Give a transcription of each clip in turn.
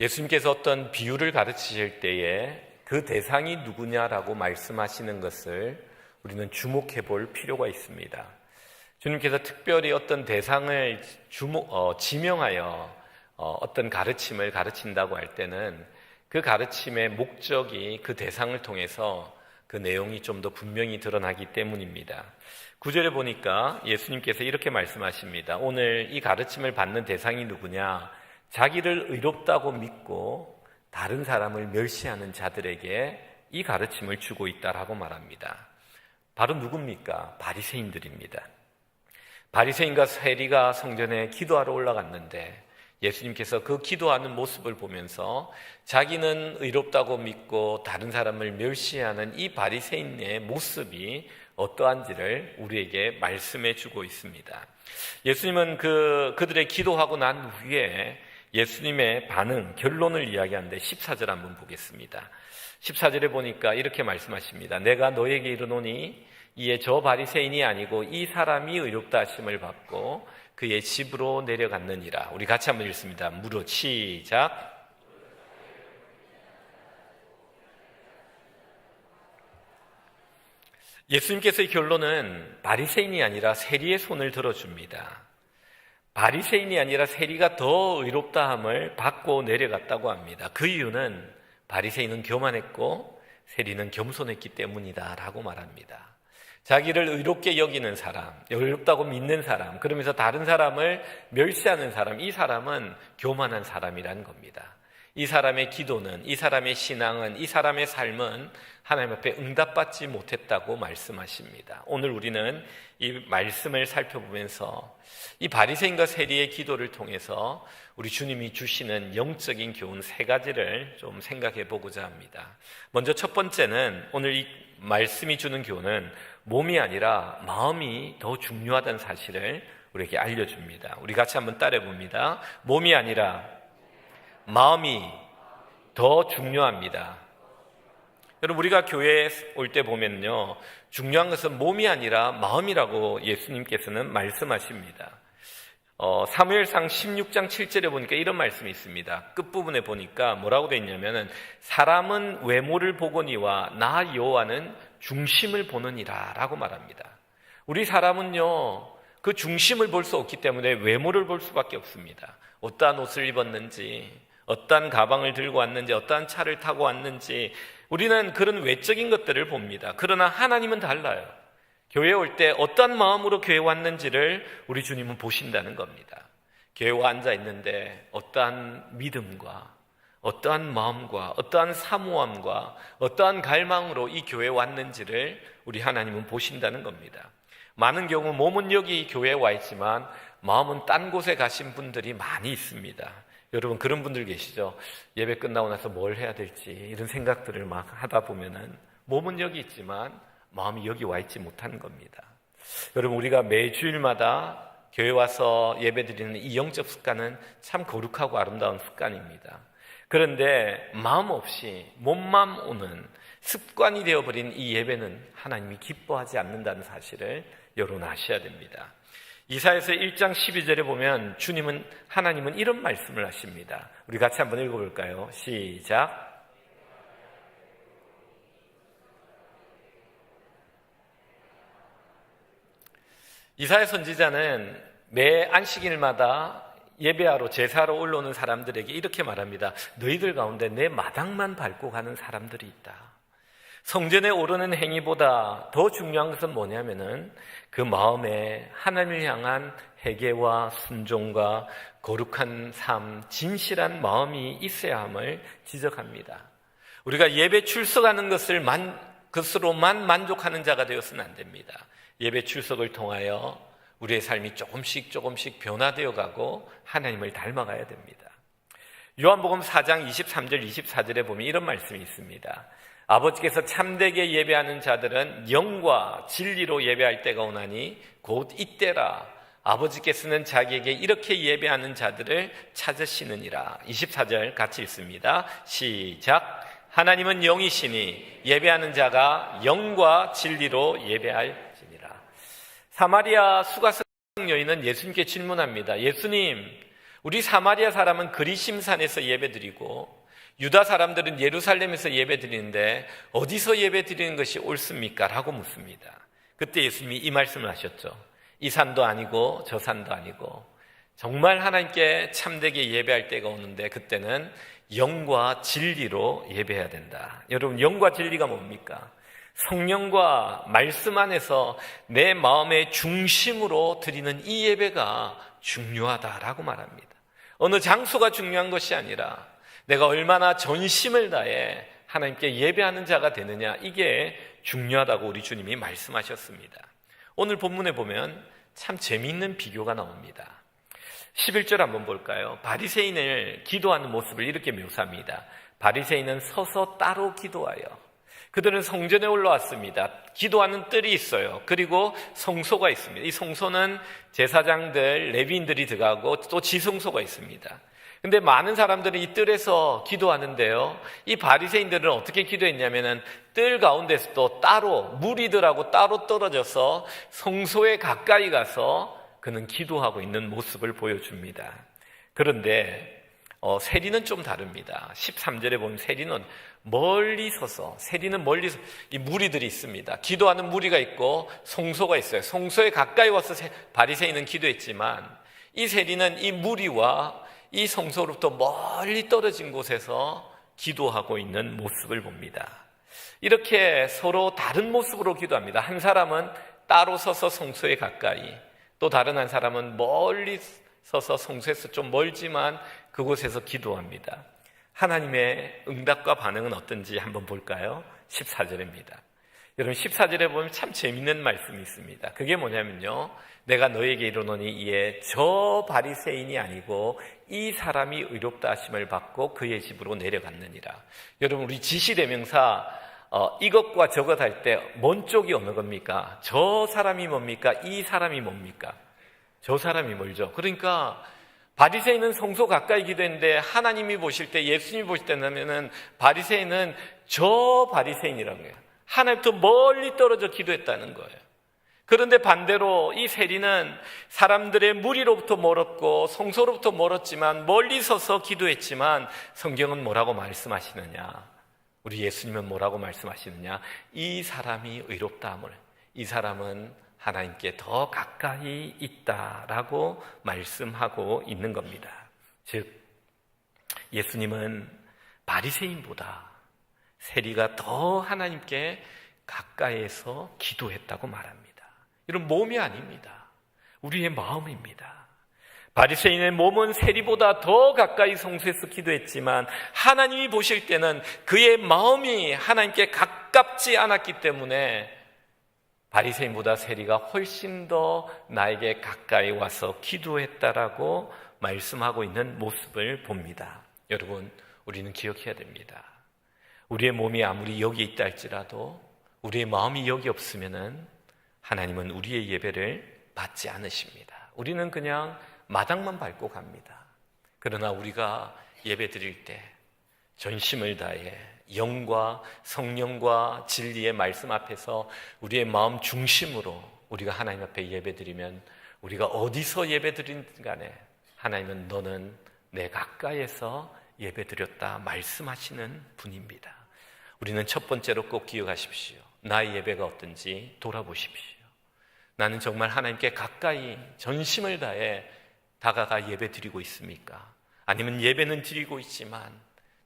예수님께서 어떤 비유를 가르치실 때에 그 대상이 누구냐라고 말씀하시는 것을 우리는 주목해 볼 필요가 있습니다. 주님께서 특별히 어떤 대상을 지명하여 어떤 가르침을 가르친다고 할 때는 그 가르침의 목적이 그 대상을 통해서 그 내용이 좀 더 분명히 드러나기 때문입니다. 9절에 보니까 예수님께서 이렇게 말씀하십니다. 오늘 이 가르침을 받는 대상이 누구냐? 자기를 의롭다고 믿고 다른 사람을 멸시하는 자들에게 이 가르침을 주고 있다라고 말합니다. 바로 누굽니까? 바리새인들입니다. 바리새인과 세리가 성전에 기도하러 올라갔는데 예수님께서 그 기도하는 모습을 보면서 자기는 의롭다고 믿고 다른 사람을 멸시하는 이 바리새인의 모습이 어떠한지를 우리에게 말씀해 주고 있습니다. 예수님은 그들의 기도하고 난 후에 예수님의 반응, 결론을 이야기하는데 14절 한번 보겠습니다. 14절에 보니까 이렇게 말씀하십니다. 내가 너에게 이르노니 이에 저 바리새인이 아니고 이 사람이 의롭다 하심을 받고 그의 집으로 내려갔느니라. 우리 같이 한번 읽습니다. 무릇 시작. 예수님께서의 결론은 바리새인이 아니라 세리의 손을 들어줍니다. 바리새인이 아니라 세리가 더 의롭다함을 받고 내려갔다고 합니다. 그 이유는 바리새인은 교만했고 세리는 겸손했기 때문이다 라고 말합니다. 자기를 의롭게 여기는 사람, 의롭다고 믿는 사람, 그러면서 다른 사람을 멸시하는 사람, 이 사람은 교만한 사람이라는 겁니다. 이 사람의 기도는, 이 사람의 신앙은, 이 사람의 삶은 하나님 앞에 응답받지 못했다고 말씀하십니다. 오늘 우리는 이 말씀을 살펴보면서 이 바리새인과 세리의 기도를 통해서 우리 주님이 주시는 영적인 교훈 세 가지를 좀 생각해 보고자 합니다. 먼저 첫 번째는 오늘 이 말씀이 주는 교훈은 몸이 아니라 마음이 더 중요하다는 사실을 우리에게 알려줍니다. 우리 같이 한번 따라해 봅니다. 몸이 아니라 마음이 더 중요합니다. 여러분, 우리가 교회에 올 때 보면요, 중요한 것은 몸이 아니라 마음이라고 예수님께서는 말씀하십니다. 사무엘상 16장 7절에 보니까 이런 말씀이 있습니다. 끝부분에 보니까 뭐라고 되어 있냐면은 사람은 외모를 보거니와 나 여호와는 중심을 보느니라 라고 말합니다. 우리 사람은요, 그 중심을 볼 수 없기 때문에 외모를 볼 수밖에 없습니다. 어떠한 옷을 입었는지, 어떠한 가방을 들고 왔는지, 어떠한 차를 타고 왔는지, 우리는 그런 외적인 것들을 봅니다. 그러나 하나님은 달라요. 교회에 올 때 어떠한 마음으로 교회에 왔는지를 우리 주님은 보신다는 겁니다. 교회에 앉아 있는데 어떠한 믿음과 어떠한 마음과 어떠한 사모함과 어떠한 갈망으로 이 교회에 왔는지를 우리 하나님은 보신다는 겁니다. 많은 경우 몸은 여기 교회에 와 있지만 마음은 딴 곳에 가신 분들이 많이 있습니다. 여러분, 그런 분들 계시죠? 예배 끝나고 나서 뭘 해야 될지 이런 생각들을 막 하다 보면은 몸은 여기 있지만 마음이 여기 와 있지 못하는 겁니다. 여러분, 우리가 매주일마다 교회 와서 예배드리는 이 영적 습관은 참 거룩하고 아름다운 습관입니다. 그런데 마음 없이 몸만 오는 습관이 되어버린 이 예배는 하나님이 기뻐하지 않는다는 사실을 여러분 아셔야 됩니다. 이사야서 1장 12절에 보면 하나님은 이런 말씀을 하십니다. 우리 같이 한번 읽어볼까요? 시작. 이사야 선지자는 매 안식일마다 예배하러 제사하러 올라오는 사람들에게 이렇게 말합니다. 너희들 가운데 내 마당만 밟고 가는 사람들이 있다. 성전에 오르는 행위보다 더 중요한 것은 뭐냐면은 그 마음에 하나님을 향한 회개와 순종과 거룩한 삶, 진실한 마음이 있어야 함을 지적합니다. 우리가 예배 출석하는 것으로만 만족하는 자가 되어서는 안 됩니다. 예배 출석을 통하여 우리의 삶이 조금씩 변화되어 가고 하나님을 닮아가야 됩니다. 요한복음 4장 23절 24절에 보면 이런 말씀이 있습니다. 아버지께서 참되게 예배하는 자들은 영과 진리로 예배할 때가 오나니 곧 이때라. 아버지께서는 자기에게 이렇게 예배하는 자들을 찾으시느니라. 24절 같이 읽습니다. 시작. 하나님은 영이시니 예배하는 자가 영과 진리로 예배할지니라. 사마리아 수가성 여인은 예수님께 질문합니다. 예수님, 우리 사마리아 사람은 그리심산에서 예배드리고 유다 사람들은 예루살렘에서 예배드리는데 어디서 예배드리는 것이 옳습니까? 라고 묻습니다. 그때 예수님이 이 말씀을 하셨죠. 이 산도 아니고 저 산도 아니고 정말 하나님께 참되게 예배할 때가 오는데 그때는 영과 진리로 예배해야 된다. 여러분, 영과 진리가 뭡니까? 성령과 말씀 안에서 내 마음의 중심으로 드리는 이 예배가 중요하다라고 말합니다. 어느 장소가 중요한 것이 아니라 내가 얼마나 전심을 다해 하나님께 예배하는 자가 되느냐, 이게 중요하다고 우리 주님이 말씀하셨습니다. 오늘 본문에 보면 참 재미있는 비교가 나옵니다. 11절 한번 볼까요? 바리새인을 기도하는 모습을 이렇게 묘사합니다. 바리새인은 서서 따로 기도하여, 그들은 성전에 올라왔습니다. 기도하는 뜰이 있어요. 그리고 성소가 있습니다. 이 성소는 제사장들, 레위인들이 들어가고 또 지성소가 있습니다. 근데 많은 사람들이 이 뜰에서 기도하는데요, 이 바리새인들은 어떻게 기도했냐면은 뜰 가운데서 또 따로 무리들하고 따로 떨어져서 성소에 가까이 가서 그는 기도하고 있는 모습을 보여줍니다. 그런데 세리는 좀 다릅니다. 13절에 보면 세리는 멀리 서서, 이 무리들이 있습니다. 기도하는 무리가 있고 성소가 있어요. 성소에 가까이 와서 바리새인은 기도했지만 이 세리는 이 무리와 이 성소로부터 멀리 떨어진 곳에서 기도하고 있는 모습을 봅니다. 이렇게 서로 다른 모습으로 기도합니다. 한 사람은 따로 서서 성소에 가까이, 또 다른 한 사람은 멀리 서서 성소에서 좀 멀지만 그곳에서 기도합니다. 하나님의 응답과 반응은 어떤지 한번 볼까요? 14절입니다. 여러분, 14절에 보면 참 재밌는 말씀이 있습니다. 그게 뭐냐면요, 내가 너에게 이르노니 이에 저 바리새인이 아니고 이 사람이 의롭다 하심을 받고 그의 집으로 내려갔느니라. 여러분, 우리 지시대명사 이것과 저것 할 때 먼 쪽이 어느 겁니까? 저 사람이 뭡니까? 이 사람이 뭡니까? 저 사람이 멀죠. 그러니까 바리새인은 성소 가까이 기도했는데 하나님이 보실 때, 예수님이 보실 때는 바리새인은 저 바리새인이라는 거예요. 하나님부터 멀리 떨어져 기도했다는 거예요. 그런데 반대로 이 세리는 사람들의 무리로부터 멀었고 성소로부터 멀었지만 멀리 서서 기도했지만 성경은 뭐라고 말씀하시느냐? 우리 예수님은 뭐라고 말씀하시느냐? 이 사람이 의롭다 함을, 이 사람은 하나님께 더 가까이 있다라고 말씀하고 있는 겁니다. 즉, 예수님은 바리새인보다 세리가 더 하나님께 가까이에서 기도했다고 말합니다. 이런 몸이 아닙니다. 우리의 마음입니다. 바리새인의 몸은 세리보다 더 가까이 성소에서 기도했지만 하나님이 보실 때는 그의 마음이 하나님께 가깝지 않았기 때문에 바리새인보다 세리가 훨씬 더 나에게 가까이 와서 기도했다라고 말씀하고 있는 모습을 봅니다. 여러분, 우리는 기억해야 됩니다. 우리의 몸이 아무리 여기 있다 할지라도 우리의 마음이 여기 없으면은 하나님은 우리의 예배를 받지 않으십니다. 우리는 그냥 마당만 밟고 갑니다. 그러나 우리가 예배 드릴 때 전심을 다해 영과 성령과 진리의 말씀 앞에서 우리의 마음 중심으로 우리가 하나님 앞에 예배 드리면, 우리가 어디서 예배 드리든 간에 하나님은 너는 내 가까이에서 예배 드렸다 말씀하시는 분입니다. 우리는 첫 번째로 꼭 기억하십시오. 나의 예배가 어떤지 돌아보십시오. 나는 정말 하나님께 가까이 전심을 다해 다가가 예배 드리고 있습니까? 아니면 예배는 드리고 있지만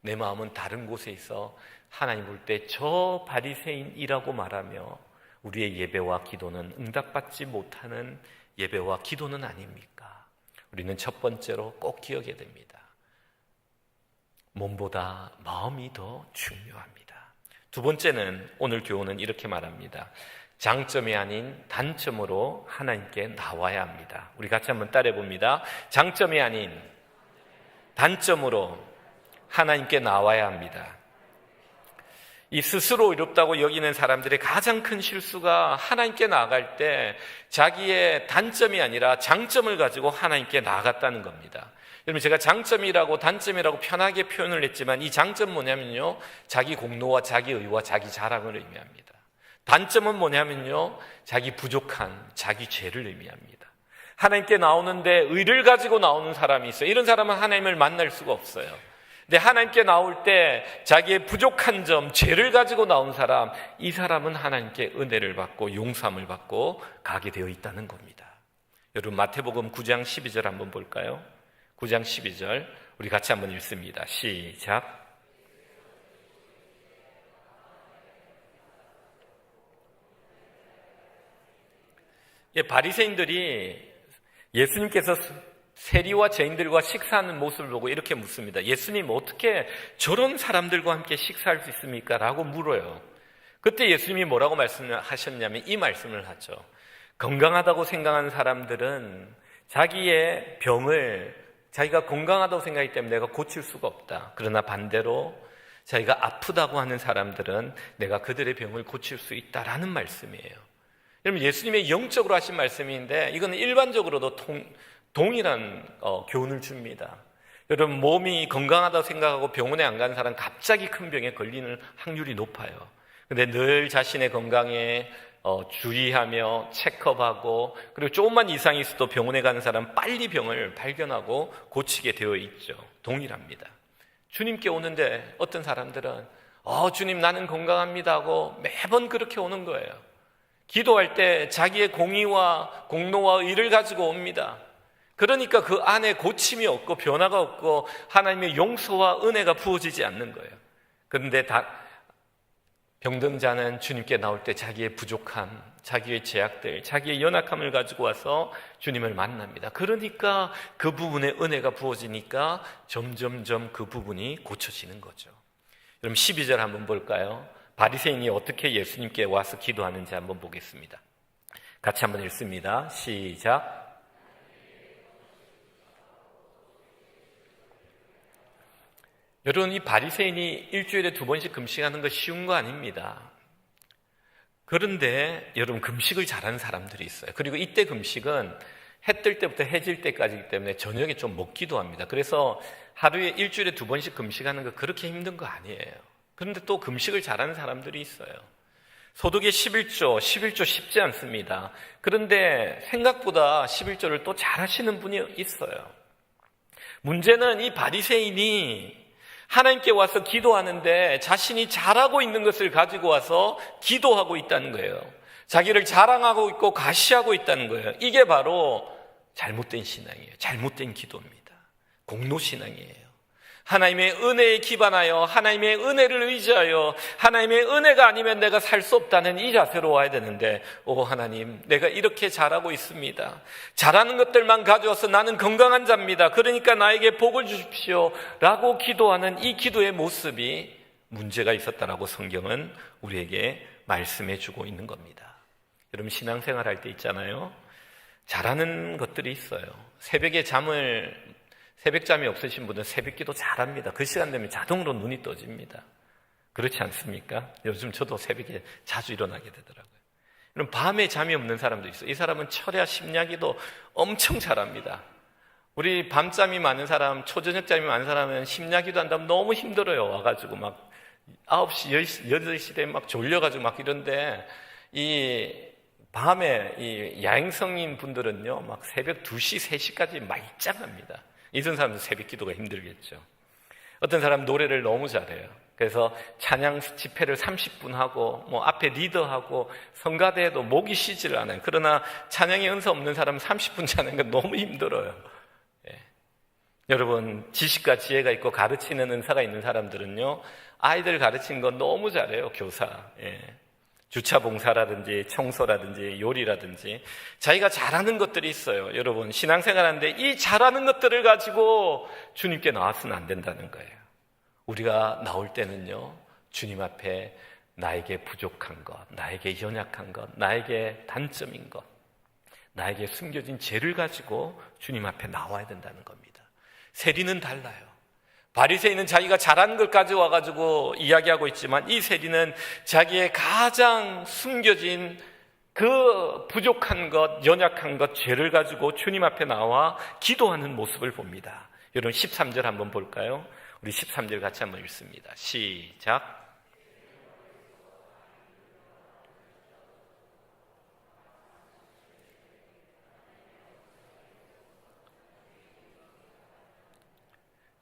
내 마음은 다른 곳에 있어 하나님 볼 때 저 바리새인이라고 말하며 우리의 예배와 기도는 응답받지 못하는 예배와 기도는 아닙니까? 우리는 첫 번째로 꼭 기억해야 됩니다. 몸보다 마음이 더 중요합니다. 두 번째는, 오늘 교훈은 이렇게 말합니다. 장점이 아닌 단점으로 하나님께 나와야 합니다. 우리 같이 한번 따라해 봅니다. 장점이 아닌 단점으로 하나님께 나와야 합니다. 이 스스로 의롭다고 여기는 사람들의 가장 큰 실수가 하나님께 나아갈 때 자기의 단점이 아니라 장점을 가지고 하나님께 나아갔다는 겁니다. 여러분, 제가 장점이라고 단점이라고 편하게 표현을 했지만 이 장점 뭐냐면요, 자기 공로와 자기 의와 자기 자랑을 의미합니다. 단점은 뭐냐면요, 자기 부족한, 자기 죄를 의미합니다. 하나님께 나오는데 의를 가지고 나오는 사람이 있어요. 이런 사람은 하나님을 만날 수가 없어요. 근데 하나님께 나올 때 자기의 부족한 점, 죄를 가지고 나온 사람, 이 사람은 하나님께 은혜를 받고 용서함을 받고 가게 되어 있다는 겁니다. 여러분, 마태복음 9장 12절 한번 볼까요? 9장 12절 우리 같이 한번 읽습니다. 시작. 바리새인들이 예수님께서 세리와 죄인들과 식사하는 모습을 보고 이렇게 묻습니다. 예수님, 어떻게 저런 사람들과 함께 식사할 수 있습니까? 라고 물어요. 그때 예수님이 뭐라고 말씀하셨냐면 이 말씀을 하죠. 건강하다고 생각하는 사람들은 자기의 병을 자기가 건강하다고 생각하기 때문에 내가 고칠 수가 없다. 그러나 반대로 자기가 아프다고 하는 사람들은 내가 그들의 병을 고칠 수 있다라는 말씀이에요. 여러분, 예수님의 영적으로 하신 말씀인데 이거는 일반적으로도 동일한 교훈을 줍니다. 여러분, 몸이 건강하다고 생각하고 병원에 안 가는 사람 갑자기 큰 병에 걸리는 확률이 높아요. 근데 늘 자신의 건강에 주의하며 체크업하고 그리고 조금만 이상이 있어도 병원에 가는 사람 빨리 병을 발견하고 고치게 되어 있죠. 동일합니다. 주님께 오는데 어떤 사람들은 주님 나는 건강합니다 하고 매번 그렇게 오는 거예요. 기도할 때 자기의 공의와 공로와 의를 가지고 옵니다. 그러니까 그 안에 고침이 없고 변화가 없고 하나님의 용서와 은혜가 부어지지 않는 거예요. 그런데 병든 자는 주님께 나올 때 자기의 부족함, 자기의 제약들, 자기의 연약함을 가지고 와서 주님을 만납니다. 그러니까 그 부분에 은혜가 부어지니까 점점점 그 부분이 고쳐지는 거죠. 그럼 12절 한번 볼까요? 바리새인이 어떻게 예수님께 와서 기도하는지 한번 보겠습니다. 같이 한번 읽습니다. 시작. 여러분, 이 바리새인이 일주일에 2번씩 금식하는 거 쉬운 거 아닙니다. 그런데 여러분, 금식을 잘하는 사람들이 있어요. 그리고 이때 금식은 해 뜰 때부터 해질 때까지이기 때문에 저녁에 좀 먹기도 합니다. 그래서 하루에 일주일에 2번씩 금식하는 거 그렇게 힘든 거 아니에요. 그런데 또 금식을 잘하는 사람들이 있어요. 소득의 11조 쉽지 않습니다. 그런데 생각보다 11조를 또 잘하시는 분이 있어요. 문제는 이 바리새인이 하나님께 와서 기도하는데 자신이 잘하고 있는 것을 가지고 와서 기도하고 있다는 거예요. 자기를 자랑하고 있고 과시하고 있다는 거예요. 이게 바로 잘못된 신앙이에요. 잘못된 기도입니다. 공로신앙이에요. 하나님의 은혜에 기반하여 하나님의 은혜를 의지하여 하나님의 은혜가 아니면 내가 살 수 없다는 이 자세로 와야 되는데 하나님, 내가 이렇게 잘하고 있습니다. 잘하는 것들만 가져와서 나는 건강한 자입니다. 그러니까 나에게 복을 주십시오 라고 기도하는 이 기도의 모습이 문제가 있었다라고 성경은 우리에게 말씀해 주고 있는 겁니다. 여러분, 신앙생활 할 때 있잖아요. 잘하는 것들이 있어요. 새벽잠이 없으신 분은 새벽기도 잘합니다. 그 시간 되면 자동으로 눈이 떠집니다. 그렇지 않습니까? 요즘 저도 새벽에 자주 일어나게 되더라고요. 그럼 밤에 잠이 없는 사람도 있어요. 이 사람은 철야 심야기도 엄청 잘합니다. 우리 밤잠이 많은 사람, 초저녁잠이 많은 사람은 심야기도 한다면 너무 힘들어요. 와가지고 막 9시, 10시, 8시 되면 막 졸려가지고 막 이런데 밤에 이 야행성인 분들은요, 막 새벽 2시, 3시까지 말짱합니다. 이런 사람도 새벽 기도가 힘들겠죠. 어떤 사람은 노래를 너무 잘해요. 그래서 찬양 집회를 30분 하고 앞에 리더하고 성가대에도 목이 쉬지를 않아요. 그러나 찬양의 은사 없는 사람은 30분 찬양은 건 너무 힘들어요. 여러분, 지식과 지혜가 있고 가르치는 은사가 있는 사람들은요, 아이들 가르치는 건 너무 잘해요. 교사. 주차 봉사라든지 청소라든지 요리라든지 자기가 잘하는 것들이 있어요. 여러분, 신앙생활하는데 이 잘하는 것들을 가지고 주님께 나와서는 안 된다는 거예요. 우리가 나올 때는요, 주님 앞에 나에게 부족한 것, 나에게 연약한 것, 나에게 단점인 것, 나에게 숨겨진 죄를 가지고 주님 앞에 나와야 된다는 겁니다. 세리는 달라요. 바리새인은 자기가 잘하는 걸 가져와가지고 이야기하고 있지만 이 세리는 자기의 가장 숨겨진 그 부족한 것, 연약한 것, 죄를 가지고 주님 앞에 나와 기도하는 모습을 봅니다. 여러분, 13절 한번 볼까요? 우리 13절 같이 한번 읽습니다. 시작.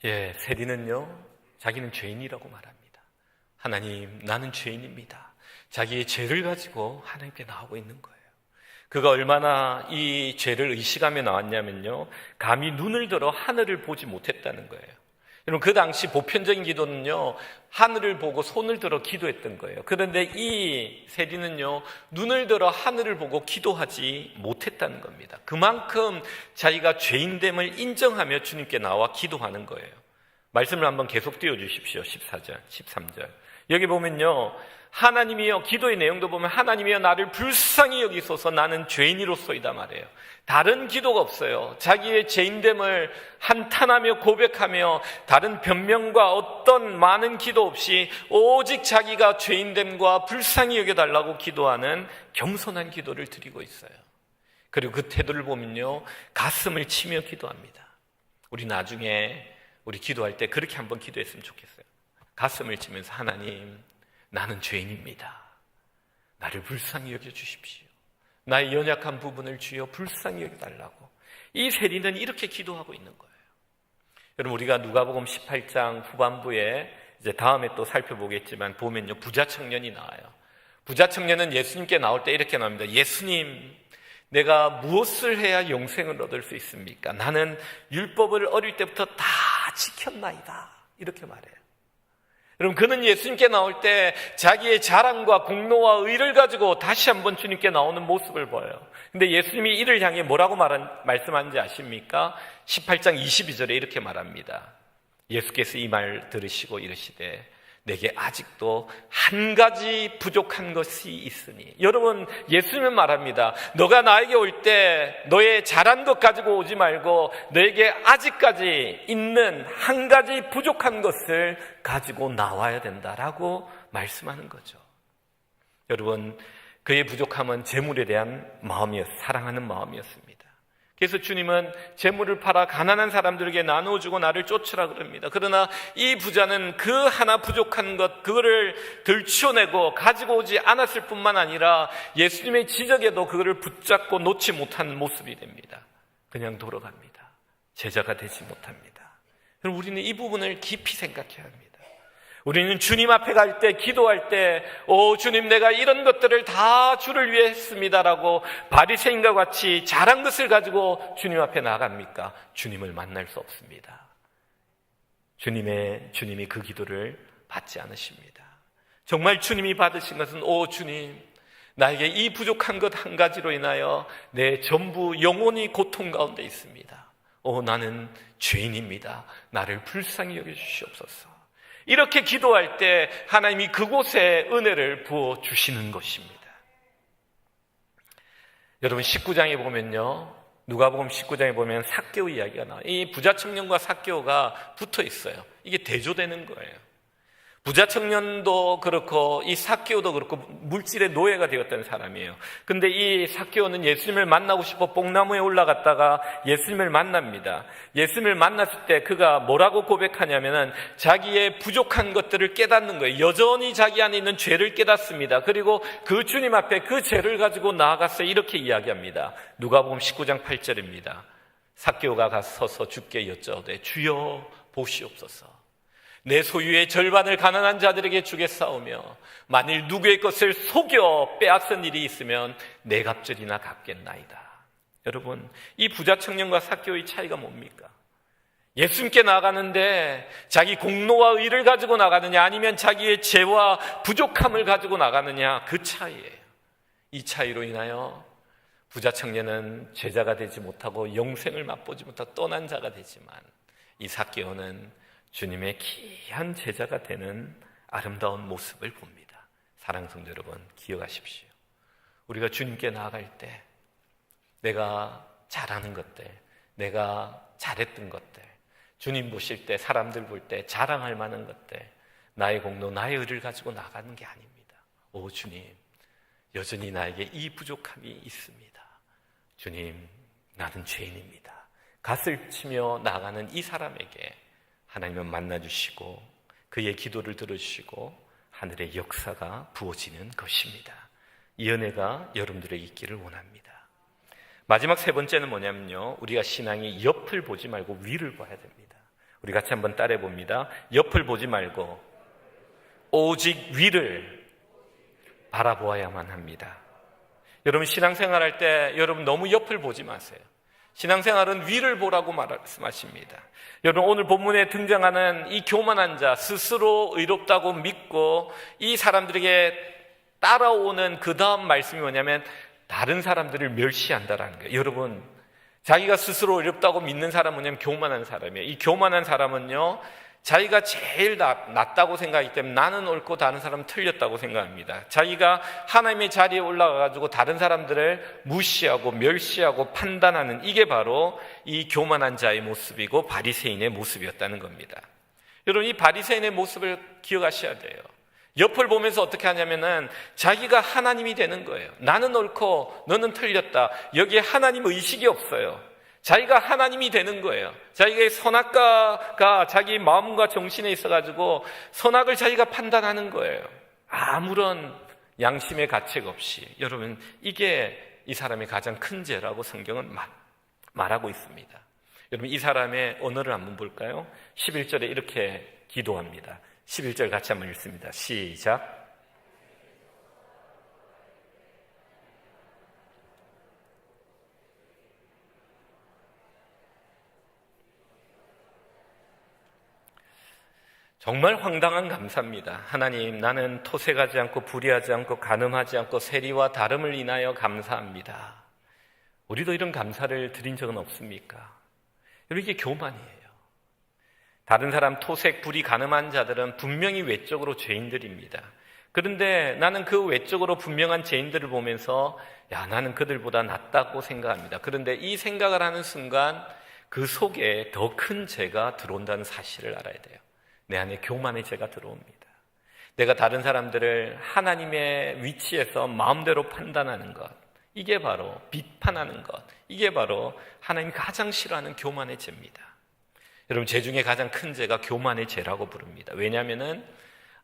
세리는요, 자기는 죄인이라고 말합니다. 하나님, 나는 죄인입니다. 자기의 죄를 가지고 하나님께 나오고 있는 거예요. 그가 얼마나 이 죄를 의식하며 나왔냐면요, 감히 눈을 들어 하늘을 보지 못했다는 거예요. 여러분, 그 당시 보편적인 기도는요, 하늘을 보고 손을 들어 기도했던 거예요. 그런데 이 세리는요, 눈을 들어 하늘을 보고 기도하지 못했다는 겁니다. 그만큼 자기가 죄인됨을 인정하며 주님께 나와 기도하는 거예요. 말씀을 한번 계속 띄워주십시오. 14절, 13절. 여기 보면요, 하나님이여, 기도의 내용도 보면 하나님이여 나를 불쌍히 여기소서, 나는 죄인이로소이다 말해요. 다른 기도가 없어요. 자기의 죄인됨을 한탄하며 고백하며 다른 변명과 어떤 많은 기도 없이 오직 자기가 죄인됨과 불쌍히 여겨달라고 기도하는 겸손한 기도를 드리고 있어요. 그리고 그 태도를 보면요, 가슴을 치며 기도합니다. 우리 나중에 우리 기도할 때 그렇게 한번 기도했으면 좋겠어요. 가슴을 치면서 하나님, 나는 죄인입니다. 나를 불쌍히 여겨주십시오. 나의 연약한 부분을 주여 불쌍히 여겨달라고. 이 세리는 이렇게 기도하고 있는 거예요. 여러분, 우리가 누가복음 18장 후반부에 이제 다음에 또 살펴보겠지만 보면요, 부자 청년이 나와요. 부자 청년은 예수님께 나올 때 이렇게 나옵니다. 예수님, 내가 무엇을 해야 영생을 얻을 수 있습니까? 나는 율법을 어릴 때부터 다 지켰나이다. 이렇게 말해요. 여러분, 그는 예수님께 나올 때 자기의 자랑과 공로와 의를 가지고 다시 한번 주님께 나오는 모습을 보여요. 근데 예수님이 이를 향해 뭐라고 말씀하는지 아십니까? 18장 22절에 이렇게 말합니다. 예수께서 이 말 들으시고 이르시되 내게 아직도 한 가지 부족한 것이 있으니. 여러분, 예수님은 말합니다. 너가 나에게 올 때 너의 잘한 것 가지고 오지 말고 너에게 아직까지 있는 한 가지 부족한 것을 가지고 나와야 된다라고 말씀하는 거죠. 여러분, 그의 부족함은 재물에 대한 사랑하는 마음이었습니다. 그래서 주님은 재물을 팔아 가난한 사람들에게 나누어주고 나를 쫓으라 그럽니다. 그러나 이 부자는 그 하나 부족한 것, 그거를 들추어내고 가지고 오지 않았을 뿐만 아니라 예수님의 지적에도 그거를 붙잡고 놓지 못한 모습이 됩니다. 그냥 돌아갑니다. 제자가 되지 못합니다. 우리는 이 부분을 깊이 생각해야 합니다. 우리는 주님 앞에 갈 때, 기도할 때, 주님, 내가 이런 것들을 다 주를 위해 했습니다라고 바리새인과 같이 잘한 것을 가지고 주님 앞에 나갑니까? 주님을 만날 수 없습니다. 주님이 그 기도를 받지 않으십니다. 정말 주님이 받으신 것은, 주님, 나에게 이 부족한 것 한 가지로 인하여 내 전부 영혼이 고통 가운데 있습니다. 나는 죄인입니다. 나를 불쌍히 여겨주시옵소서. 이렇게 기도할 때 하나님이 그곳에 은혜를 부어주시는 것입니다. 여러분, 19장에 보면요, 누가복음 19장에 보면 삭개오 이야기가 나와요. 이 부자 청년과 삭개오가 붙어 있어요. 이게 대조되는 거예요. 부자 청년도 그렇고 이 삭개오도 그렇고 물질의 노예가 되었던 사람이에요. 근데 이 삭개오는 예수님을 만나고 싶어 뽕나무에 올라갔다가 예수님을 만납니다. 예수님을 만났을 때 그가 뭐라고 고백하냐면은 자기의 부족한 것들을 깨닫는 거예요. 여전히 자기 안에 있는 죄를 깨닫습니다. 그리고 그 주님 앞에 그 죄를 가지고 나아가서 이렇게 이야기합니다. 누가복음 19장 8절입니다. 삭개오가 가서 서서 주께 여짜오되 주여 보시옵소서. 내 소유의 절반을 가난한 자들에게 주겠사오며 만일 누구의 것을 속여 빼앗은 일이 있으면 내 갑절이나 갚겠나이다. 여러분, 이 부자 청년과 삭개오의 차이가 뭡니까? 예수님께 나가는데 자기 공로와 의를 가지고 나가느냐, 아니면 자기의 죄와 부족함을 가지고 나가느냐, 그 차이예요. 이 차이로 인하여 부자 청년은 제자가 되지 못하고 영생을 맛보지 못하고 떠난 자가 되지만, 이 삭개오는 주님의 귀한 제자가 되는 아름다운 모습을 봅니다. 사랑하는 성도 여러분, 기억하십시오. 우리가 주님께 나아갈 때 내가 잘하는 것들, 내가 잘했던 것들, 주님 보실 때, 사람들 볼 때 자랑할 만한 것들, 나의 공로, 나의 의를 가지고 나가는 게 아닙니다. 주님, 여전히 나에게 이 부족함이 있습니다. 주님, 나는 죄인입니다. 갓을 치며 나가는 이 사람에게 하나님은 만나주시고 그의 기도를 들어주시고 하늘의 역사가 부어지는 것입니다. 이 은혜가 여러분들에게 있기를 원합니다. 마지막 세 번째는 뭐냐면요, 우리가 신앙이 옆을 보지 말고 위를 봐야 됩니다. 우리 같이 한번 따라해 봅니다. 옆을 보지 말고 오직 위를 바라보아야만 합니다. 여러분 신앙생활 할 때 여러분 너무 옆을 보지 마세요. 신앙생활은 위를 보라고 말씀하십니다. 여러분 오늘 본문에 등장하는 이 교만한 자, 스스로 의롭다고 믿고 이 사람들에게 따라오는 그 다음 말씀이 뭐냐면 다른 사람들을 멸시한다라는 거예요. 여러분 자기가 스스로 의롭다고 믿는 사람은 뭐냐면 교만한 사람이에요. 이 교만한 사람은요 자기가 제일 낫다고 생각하기 때문에 나는 옳고 다른 사람은 틀렸다고 생각합니다. 자기가 하나님의 자리에 올라가가지고 다른 사람들을 무시하고 멸시하고 판단하는 이게 바로 이 교만한 자의 모습이고 바리새인의 모습이었다는 겁니다. 여러분 이 바리새인의 모습을 기억하셔야 돼요. 옆을 보면서 어떻게 하냐면은 자기가 하나님이 되는 거예요. 나는 옳고 너는 틀렸다. 여기에 하나님 의식이 없어요. 자기가 하나님이 되는 거예요. 자기의 선악과가 자기 마음과 정신에 있어가지고 선악을 자기가 판단하는 거예요. 아무런 양심의 가책 없이. 여러분 이게 이 사람의 가장 큰 죄라고 성경은 말하고 있습니다. 여러분 이 사람의 언어를 한번 볼까요? 11절에 이렇게 기도합니다. 11절 같이 한번 읽습니다. 시작. 정말 황당한 감사입니다. 하나님, 나는 토색하지 않고 불의하지 않고 간음하지 않고 세리와 다름을 인하여 감사합니다. 우리도 이런 감사를 드린 적은 없습니까? 여러분 이게 교만이에요. 다른 사람 토색, 불의, 간음한 자들은 분명히 외적으로 죄인들입니다. 그런데 나는 그 외적으로 분명한 죄인들을 보면서 나는 그들보다 낫다고 생각합니다. 그런데 이 생각을 하는 순간 그 속에 더 큰 죄가 들어온다는 사실을 알아야 돼요. 내 안에 교만의 죄가 들어옵니다. 내가 다른 사람들을 하나님의 위치에서 마음대로 판단하는 것, 이게 바로 비판하는 것, 이게 바로 하나님이 가장 싫어하는 교만의 죄입니다. 여러분 죄 중에 가장 큰 죄가 교만의 죄라고 부릅니다. 왜냐하면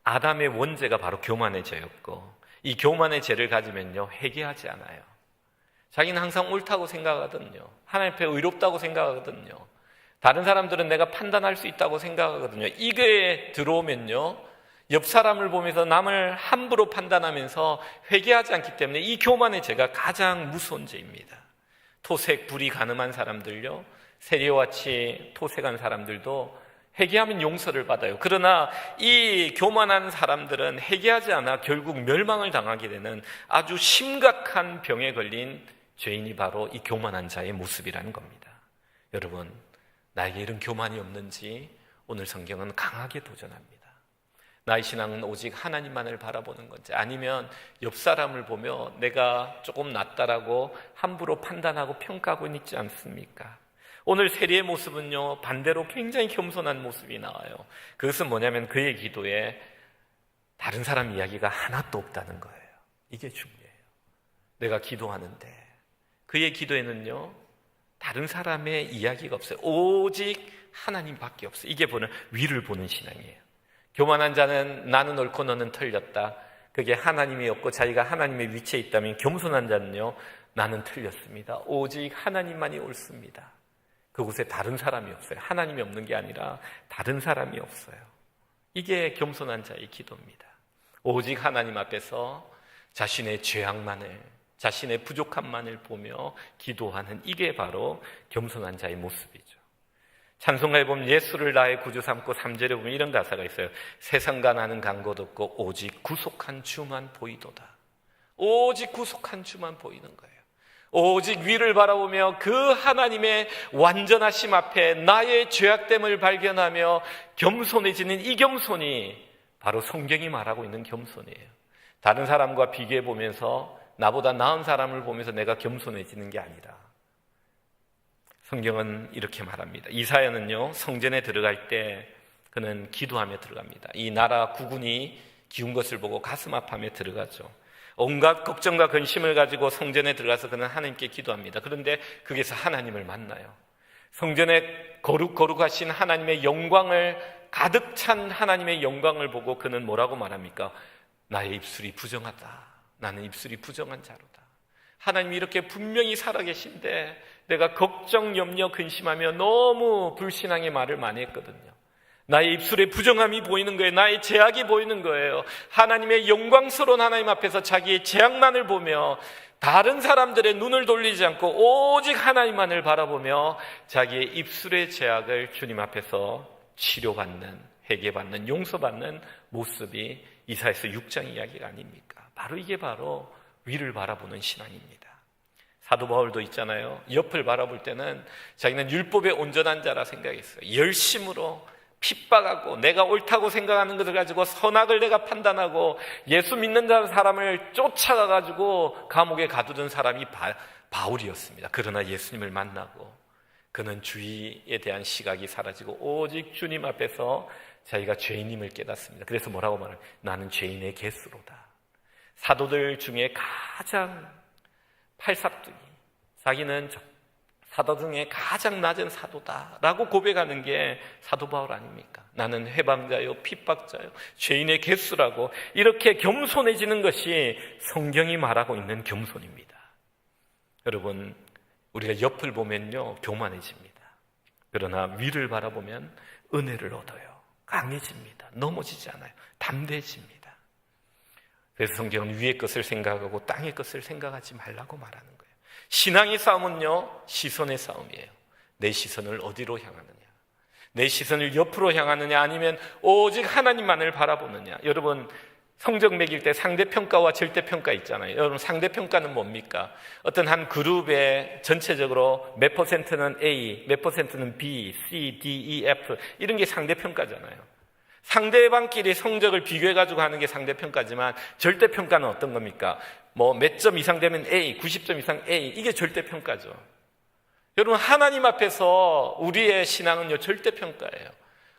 아담의 원죄가 바로 교만의 죄였고 이 교만의 죄를 가지면요 회개하지 않아요. 자기는 항상 옳다고 생각하거든요. 하나님 앞에 의롭다고 생각하거든요. 다른 사람들은 내가 판단할 수 있다고 생각하거든요. 이게 들어오면요 옆 사람을 보면서 남을 함부로 판단하면서 회개하지 않기 때문에 이 교만의 죄가 가장 무서운 죄입니다. 토색, 불의, 간음한 사람들요 세리와같이 토색한 사람들도 회개하면 용서를 받아요. 그러나 이 교만한 사람들은 회개하지 않아 결국 멸망을 당하게 되는 아주 심각한 병에 걸린 죄인이 바로 이 교만한 자의 모습이라는 겁니다. 여러분 나에게 이런 교만이 없는지 오늘 성경은 강하게 도전합니다. 나의 신앙은 오직 하나님만을 바라보는 건지 아니면 옆 사람을 보며 내가 조금 낫다라고 함부로 판단하고 평가하고 있지 않습니까? 오늘 세리의 모습은요 반대로 굉장히 겸손한 모습이 나와요. 그것은 뭐냐면 그의 기도에 다른 사람 이야기가 하나도 없다는 거예요. 이게 중요해요. 내가 기도하는데 그의 기도에는요 다른 사람의 이야기가 없어요. 오직 하나님밖에 없어요. 이게 보는 위를 보는 신앙이에요. 교만한 자는 나는 옳고 너는 틀렸다. 그게 하나님이 없고 자기가 하나님의 위치에 있다면 겸손한 자는요 나는 틀렸습니다. 오직 하나님만이 옳습니다. 그곳에 다른 사람이 없어요. 하나님이 없는 게 아니라 다른 사람이 없어요. 이게 겸손한 자의 기도입니다. 오직 하나님 앞에서 자신의 죄악만을, 자신의 부족함만을 보며 기도하는 이게 바로 겸손한 자의 모습이죠. 찬송가에 보면 예수를 나의 구주 삼고 3절에 보면 이런 가사가 있어요. 세상과 나는 간 곳 없고 오직 구속한 주만 보이도다. 오직 구속한 주만 보이는 거예요. 오직 위를 바라보며 그 하나님의 완전하심 앞에 나의 죄악됨을 발견하며 겸손해지는 이 겸손이 바로 성경이 말하고 있는 겸손이에요. 다른 사람과 비교해 보면서 나보다 나은 사람을 보면서 내가 겸손해지는 게 아니라 성경은 이렇게 말합니다. 이사야는요 성전에 들어갈 때 그는 기도하며 들어갑니다. 이 나라 국군이 기운 것을 보고 가슴 아파하며 들어가죠. 온갖 걱정과 근심을 가지고 성전에 들어가서 그는 하나님께 기도합니다. 그런데 거기서 하나님을 만나요. 성전에 거룩하신 하나님의 영광을 가득 찬 하나님의 영광을 보고 그는 뭐라고 말합니까? 나의 입술이 부정하다. 나는 입술이 부정한 자로다. 하나님이 이렇게 분명히 살아계신데 내가 걱정, 염려, 근심하며 너무 불신앙의 말을 많이 했거든요. 나의 입술에 부정함이 보이는 거예요. 나의 죄악이 보이는 거예요. 하나님의 영광스러운 하나님 앞에서 자기의 죄악만을 보며 다른 사람들의 눈을 돌리지 않고 오직 하나님만을 바라보며 자기의 입술의 죄악을 주님 앞에서 치료받는, 회개받는, 용서받는 모습이 이사야서 6장 이야기가 아닙니까? 바로 이게 바로 위를 바라보는 신앙입니다. 사도 바울도 있잖아요. 옆을 바라볼 때는 자기는 율법의 온전한 자라 생각했어요. 열심으로 핍박하고 내가 옳다고 생각하는 것을 가지고 선악을 내가 판단하고 예수 믿는 사람을 쫓아가가지고 감옥에 가두던 사람이 바울이었습니다. 그러나 예수님을 만나고 그는 주의에 대한 시각이 사라지고 오직 주님 앞에서 자기가 죄인임을 깨닫습니다. 그래서 뭐라고 말해요? 나는 죄인의 개수로다. 사도들 중에 가장 팔삽둥이, 자기는 사도 중에 가장 낮은 사도다라고 고백하는 게 사도 바울 아닙니까? 나는 해방자요, 핍박자요, 죄인의 개수라고 이렇게 겸손해지는 것이 성경이 말하고 있는 겸손입니다. 여러분, 우리가 옆을 보면요 교만해집니다. 그러나 위를 바라보면 은혜를 얻어요. 강해집니다. 넘어지지 않아요. 담대해집니다. 그래서 성경은 위의 것을 생각하고 땅의 것을 생각하지 말라고 말하는 거예요. 신앙의 싸움은요 시선의 싸움이에요. 내 시선을 어디로 향하느냐, 내 시선을 옆으로 향하느냐, 아니면 오직 하나님만을 바라보느냐. 여러분, 성적 매길 때 상대평가와 절대평가 있잖아요. 여러분, 상대평가는 뭡니까? 어떤 한 그룹의 전체적으로 몇 퍼센트는 A, 몇 퍼센트는 B, C, D, E, F 이런 게 상대평가잖아요. 상대방끼리 성적을 비교해가지고 하는 게 상대평가지만 절대평가는 어떤 겁니까? 뭐 몇 점 이상 되면 A, 90점 이상 A, 이게 절대평가죠. 여러분, 하나님 앞에서 우리의 신앙은요 절대평가예요.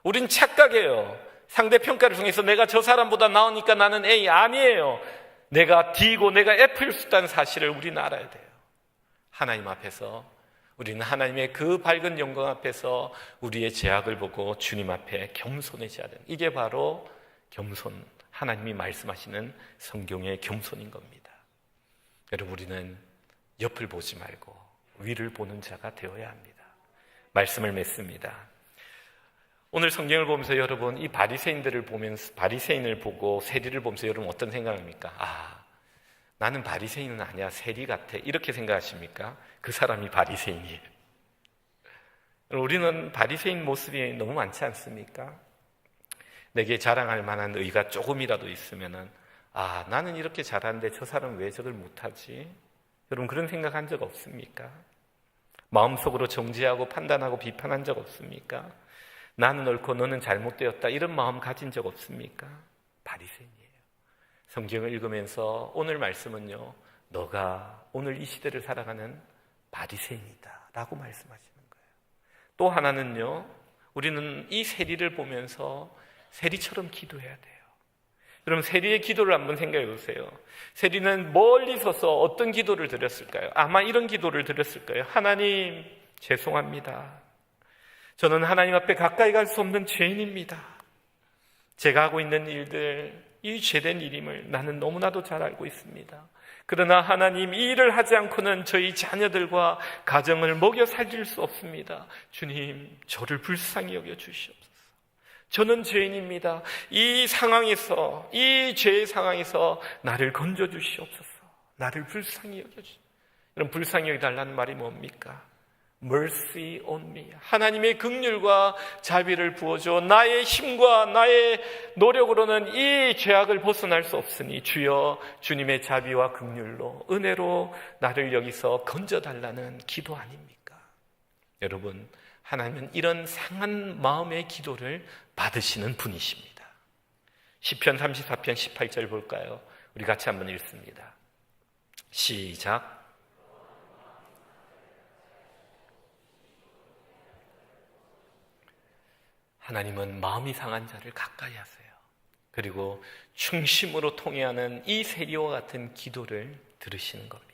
우린 착각해요. 상대평가를 통해서 내가 저 사람보다 나으니까 나는 A, 아니에요. 내가 D고 내가 F일 수 있다는 사실을 우리는 알아야 돼요. 하나님 앞에서 우리는 하나님의 그 밝은 영광 앞에서 우리의 죄악을 보고 주님 앞에 겸손해져야 돼요. 이게 바로 겸손, 하나님이 말씀하시는 성경의 겸손인 겁니다. 여러분, 우리는 옆을 보지 말고 위를 보는 자가 되어야 합니다. 말씀을 맺습니다. 오늘 성경을 보면서 여러분, 이 바리새인들을 보면서, 바리새인을 보고 세리를 보면서 여러분 어떤 생각합니까? 나는 바리새인은 아니야, 세리 같아, 이렇게 생각하십니까? 그 사람이 바리새인이에요. 우리는 바리새인 모습이 너무 많지 않습니까? 내게 자랑할 만한 의가 조금이라도 있으면은 나는 이렇게 잘하는데 저 사람은 왜 저걸 못하지? 여러분, 그런 생각한 적 없습니까? 마음속으로 정죄하고 판단하고 비판한 적 없습니까? 나는 옳고 너는 잘못되었다, 이런 마음 가진 적 없습니까? 바리새인이에요. 성경을 읽으면서 오늘 말씀은요, 너가 오늘 이 시대를 살아가는 바리새인이다 라고 말씀하시는 거예요. 또 하나는요, 우리는 이 세리를 보면서 세리처럼 기도해야 돼요. 여러분, 세리의 기도를 한번 생각해 보세요. 세리는 멀리 서서 어떤 기도를 드렸을까요? 아마 이런 기도를 드렸을 거예요. 하나님, 죄송합니다. 저는 하나님 앞에 가까이 갈 수 없는 죄인입니다. 제가 하고 있는 일들, 이 죄된 일임을 나는 너무나도 잘 알고 있습니다. 그러나 하나님, 이 일을 하지 않고는 저희 자녀들과 가정을 먹여 살릴 수 없습니다. 주님, 저를 불쌍히 여겨 주시옵소서. 저는 죄인입니다. 이 상황에서, 이 죄의 상황에서 나를 건져 주시옵소서. 나를 불쌍히 여겨 주시옵소서. 여러분, 불쌍히 여겨달라는 말이 뭡니까? Mercy on me. 하나님의 긍휼과 자비를 부어줘. 나의 힘과 나의 노력으로는 이 죄악을 벗어날 수 없으니 주여, 주님의 자비와 긍휼로, 은혜로 나를 여기서 건져달라는 기도 아닙니까? 여러분, 하나님은 이런 상한 마음의 기도를 받으시는 분이십니다. 시편 34편 18절 볼까요? 우리 같이 한번 읽습니다. 시작. 하나님은 마음이 상한 자를 가까이 하세요. 그리고 충심으로 통회하는 이 세리와 같은 기도를 들으시는 겁니다.